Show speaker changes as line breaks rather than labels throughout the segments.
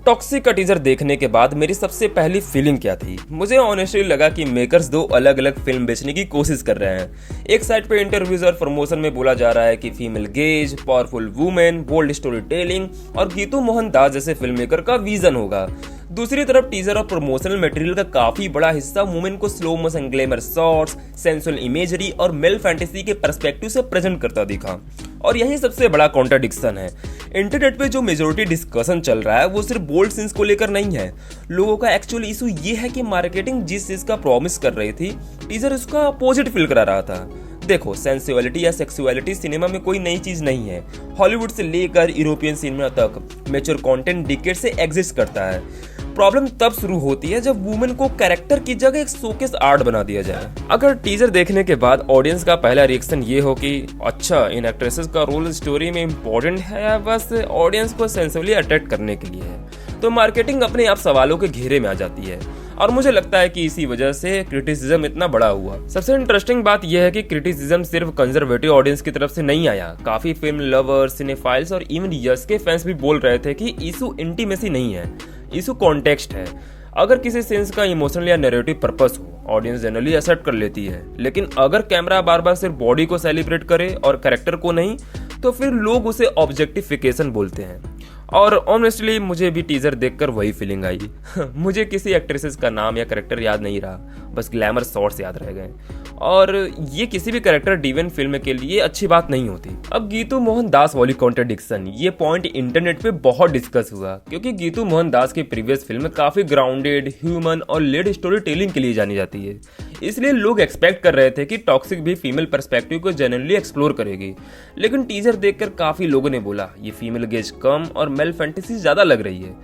Toxic का teaser देखने के बाद मेरी सबसे पहली फीलिंग क्या थी? मुझे ऑनेस्टली लगा कि मेकर्स दो अलग अलग फिल्म बेचने की कोशिश कर रहे हैं। एक साइड पे इंटरव्यूज और प्रमोशन में बोला जा रहा है कि female gaze, powerful women, bold story telling और गीतू मोहन दास जैसे फिल्म मेकर का विजन होगा। दूसरी तरफ टीजर और प्रमोशनल मटेरियल का काफी बड़ा हिस्सा वुमेन को slow motion glamour shots, sensual imagery और मेल फैंटेसी के पर्सपेक्टिव से प्रेजेंट करता दिखा। और यही सबसे बड़ा कॉन्ट्राडिक्शन है। इंटरनेट पे जो मेजोरिटी डिस्कशन चल रहा है वो सिर्फ बोल्ड सीन्स को लेकर नहीं है। लोगों का एक्चुअल इशू ये है कि मार्केटिंग जिस चीज का प्रॉमिस कर रही थी, टीजर उसका अपोजिट फील करा रहा था। देखो, सेंसुअलिटी या सेक्सुअलिटी सिनेमा में कोई नई चीज नहीं है। हॉलीवुड से लेकर यूरोपियन सिनेमा तक मैच्योर कंटेंट डिकेड से एग्जिस्ट करता है। प्रॉब्लम तब शुरू होती है जब वुमेन को कैरेक्टर की जगह एक शोकेस आर्ट बना दिया जाए। अगर टीजर देखने के बाद ऑडियंस का पहला रिएक्शन ये हो कि अच्छा, इन एक्ट्रेसेस का रोल स्टोरी में इम्पोर्टेंट है या बस ऑडियंस को सेंसुअली अट्रैक्ट करने के लिए है, तो मार्केटिंग अपने आप सवालों के घेरे में आ जाती है। और मुझे लगता है कि इसी वजह से क्रिटिसिज्म इतना बड़ा हुआ। सबसे इंटरेस्टिंग बात यह है कि क्रिटिसिज्म सिर्फ कंजर्वेटिव ऑडियंस की तरफ से नहीं आया। काफी फिल्म लवर्स, सिनेफाइल्स और इवन यस के फैंस भी बोल रहे थे कि इशू इंटीमेसी नहीं है, इशू कॉन्टेक्स्ट है। अगर किसी सीन्स का इमोशनल या नैरेटिव पर्पस हो, ऑडियंस जनरली एक्सेप्ट कर लेती है। लेकिन अगर कैमरा बार बार सिर्फ बॉडी को सेलिब्रेट करे और कैरेक्टर को नहीं, तो फिर लोग उसे ऑब्जेक्टिफिकेशन बोलते हैं। और ऑनेस्टली मुझे भी टीजर देखकर वही फीलिंग आई। मुझे किसी एक्ट्रेसेस का नाम या कैरेक्टर याद नहीं रहा, बस ग्लैमर शॉट्स याद रह गए। और ये किसी भी कैरेक्टर ड्रिवन फिल्म के लिए अच्छी बात नहीं होती। अब गीतू मोहन दास वाली कॉन्ट्रडिक्शन, ये पॉइंट इंटरनेट पे बहुत डिस्कस हुआ, क्योंकि गीतू मोहन दास की प्रीवियस फिल्म काफी ग्राउंडेड, ह्यूमन और लेड स्टोरी टेलिंग के लिए जानी जाती है। इसलिए लोग एक्सपेक्ट कर रहे थे कि टॉक्सिक भी फीमेल पर्सपेक्टिव को जेन्युइनली एक्सप्लोर करेगी। लेकिन टीजर देखकर काफी लोगों ने बोला ये फीमेल गेज कम और मेल फैंटेसी ज्यादा लग रही है।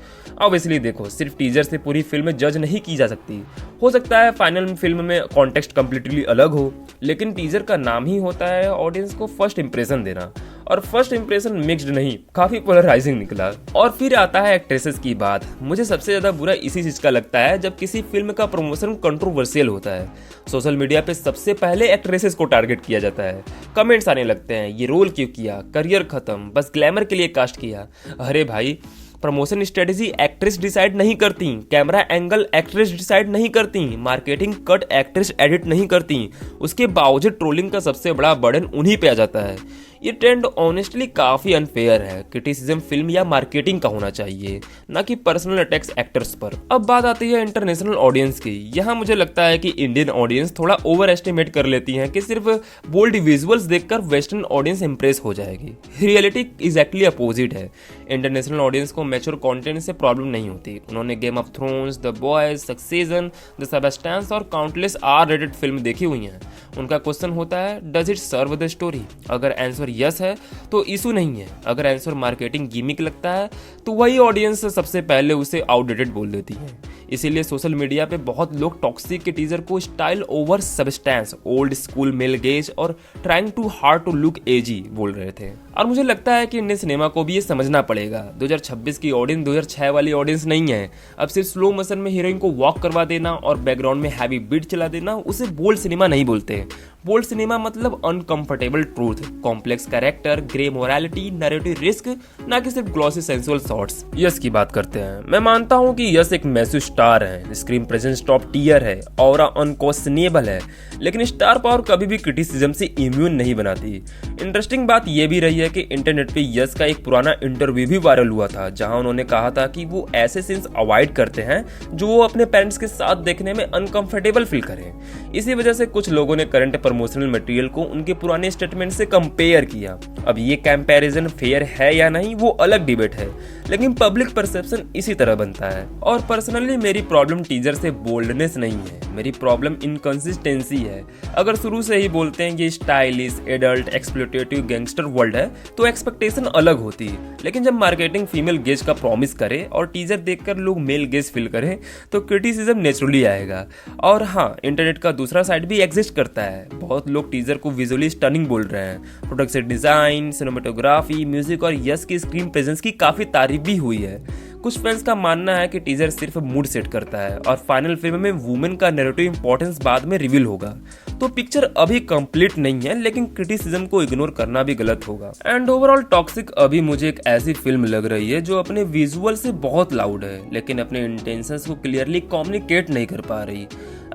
ऑब्वियसली देखो, सिर्फ टीजर से पूरी फिल्म जज नहीं की जा सकती। हो सकता है फाइनल फिल्म में कॉन्टेक्स्ट कंप्लीटली अलग हो, लेकिन टीजर का नाम ही होता है ऑडियंस को फर्स्ट इंप्रेशन देना। और फर्स्ट इंप्रेशन मिक्स्ड नहीं, काफी पोलराइजिंग निकला। और फिर आता है एक्ट्रेसेस की बात। मुझे सबसे ज्यादा बुरा इसी चीज का लगता है जब किसी फिल्म का प्रमोशन कंट्रोवर्शियल होता है। सोशल मीडिया पे सबसे पहले एक्ट्रेसेस को टारगेट किया जाता है। कमेंट्स आने लगते हैं, ये रोल क्यों किया, करियर खत्म, बस ग्लैमर के लिए कास्ट किया। अरे भाई, प्रमोशन स्ट्रेटेजी एक्ट्रेस डिसाइड नहीं करती, कैमरा एंगल एक्ट्रेस डिसाइड नहीं करती, मार्केटिंग कट एक्ट्रेस एडिट नहीं करती। उसके बावजूद ट्रोलिंग का सबसे बड़ा बर्डन उन्हीं पे आ जाता है। ये ट्रेंड ऑनेस्टली काफी अनफेयर है। क्रिटिसिज्म फिल्म या मार्केटिंग का होना चाहिए, ना कि पर्सनल अटैक्स एक्टर्स पर। अब बात आती है इंटरनेशनल ऑडियंस की। यहाँ मुझे लगता है कि इंडियन ऑडियंस थोड़ा ओवर एस्टिमेट कर लेती है कि सिर्फ बोल्ड विजुअल्स देखकर वेस्टर्न ऑडियंस इंप्रेस हो जाएगी। रियलिटी एग्जैक्टली अपोजिट है। इंटरनेशनल ऑडियंस को मैच्योर कंटेंट से प्रॉब्लम नहीं होती। उन्होंने Game of Thrones, The Boys, Succession, The Substance और काउंटलेस आर रेटेड फिल्म देखी हुई हैं। उनका क्वेश्चन होता है, does it serve the story? अगर आंसर यस है तो इशू नहीं है। अगर आंसर मार्केटिंग गिमिक लगता है तो वही ऑडियंस सबसे पहले उसे आउटडेटेड बोल देती है। इसीलिए सोशल मीडिया पे बहुत लोग टॉक्सिक के टीजर को style over substance, old school male gaze और trying too hard to look edgy बोल रहे थे। और मुझे लगता है कि इंडियन सिनेमा को भी ये समझना पड़ेगा, 2026 की ऑडियंस 2006 वाली ऑडियंस नहीं है। अब सिर्फ स्लो मोशन में हीरोइन को वॉक करवा देना और बैकग्राउंड में हैवी बीट चला देना, उसे बोल्ड सिनेमा नहीं बोलते। बोल्ड सिनेमा मतलब uncomfortable truth, complex character, grey morality, narrative risk, ना कि सिर्फ ग्लॉसी सेंसुअल शॉट्स। यस की बात करते हैं। मैं मानता हूं कि यस एक मैसिव स्टार है, स्क्रीन प्रेजेंस टॉप टियर है, ऑरा अनक्वेश्चनेबल है, लेकिन स्टार पावर कभी भी क्रिटिसिज्म से इम्यून नहीं बनाती। इंटरेस्टिंग बात यह भी रही है कि इंटरनेट पे यस का एक पुराना इंटरव्यू भी वायरल हुआ था, जहां उन्होंने कहा था कि वो ऐसे सीन्स अवॉइड करते हैं जो वो अपने पेरेंट्स के साथ देखने में अनकंफर्टेबल फील करें। इसी वजह से कुछ लोगों ने करंट प्रमोशनल मटेरियल को उनके पुराने स्टेटमेंट से कंपेयर किया। अब ये कंपैरिजन फेयर है या नहीं वो अलग डिबेट है, लेकिन पब्लिक परसेप्शन इसी तरह बनता है। और पर्सनली मेरी प्रॉब्लम टीजर से बोल्डनेस नहीं है, मेरी प्रॉब्लम इनकंसिस्टेंसी है। अगर शुरू से ही बोलते हैं ये stylish, adult, exploitative gangster world है तो एक्सपेक्टेशन अलग होती, लेकिन जब मार्केटिंग फीमेल गेज का प्रॉमिस करे और टीजर देखकर लोग मेल गेज फील करें तो क्रिटिसिज्म नेचुरली आएगा। और हाँ, इंटरनेट का दूसरा साइड भी एग्जिस्ट करता है। बहुत लोग टीजर को विजुअली स्टनिंग बोल रहे हैं। प्रोडक्शन डिजाइन, सिनेमेटोग्राफी, म्यूजिक और यश की स्क्रीन प्रेजेंस की काफी तारीफ भी हुई है। कुछ फैंस का मानना है कि टीजर सिर्फ मूड सेट करता है और फाइनल फिल्म में वुमेन का नैरेटिव इंपॉर्टेंस बाद में रिवील होगा। तो पिक्चर अभी कंप्लीट नहीं है, लेकिन क्रिटिसिज्म को इग्नोर करना भी गलत होगा। एंड ओवरऑल टॉक्सिक अभी मुझे एक ऐसी फिल्म लग रही है जो अपने विजुअल से बहुत लाउड है, लेकिन अपने इंटेंशंस को क्लियरली कम्युनिकेट नहीं कर पा रही।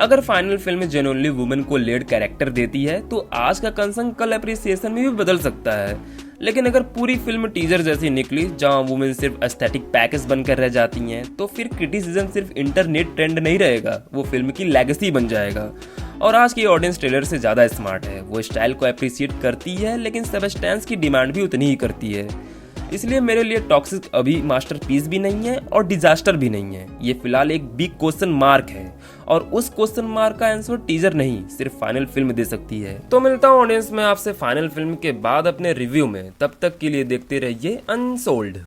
अगर फाइनल फिल्म जेन्युइनली वुमेन को लीड कैरेक्टर देती है तो आज का कंसर्न कल अप्रिसिएशन में भी बदल सकता है। लेकिन अगर पूरी फिल्म टीजर जैसी निकली जहां वुमेन सिर्फ एस्थेटिक पैकेज बनकर रह जाती हैं, तो फिर क्रिटिसिज्म सिर्फ इंटरनेट ट्रेंड नहीं रहेगा, वो फिल्म की लेगेसी बन जाएगा। और आज की ऑडियंस ट्रेलर से ज्यादा स्मार्ट है, वो स्टाइल को अप्रिशिएट करती है लेकिन सबस्टेंस की डिमांड भी उतनी ही करती है। इसलिए मेरे लिए टॉक्सिक अभी मास्टरपीस भी नहीं है और डिजास्टर भी नहीं है। ये फिलहाल एक बिग क्वेश्चन मार्क है और उस क्वेश्चन मार्क का आंसर टीजर नहीं सिर्फ फाइनल फिल्म दे सकती है। तो मिलता हूँ ऑडियंस में आपसे फाइनल फिल्म के बाद अपने रिव्यू में। तब तक के लिए देखते रहिए अनसोल्ड।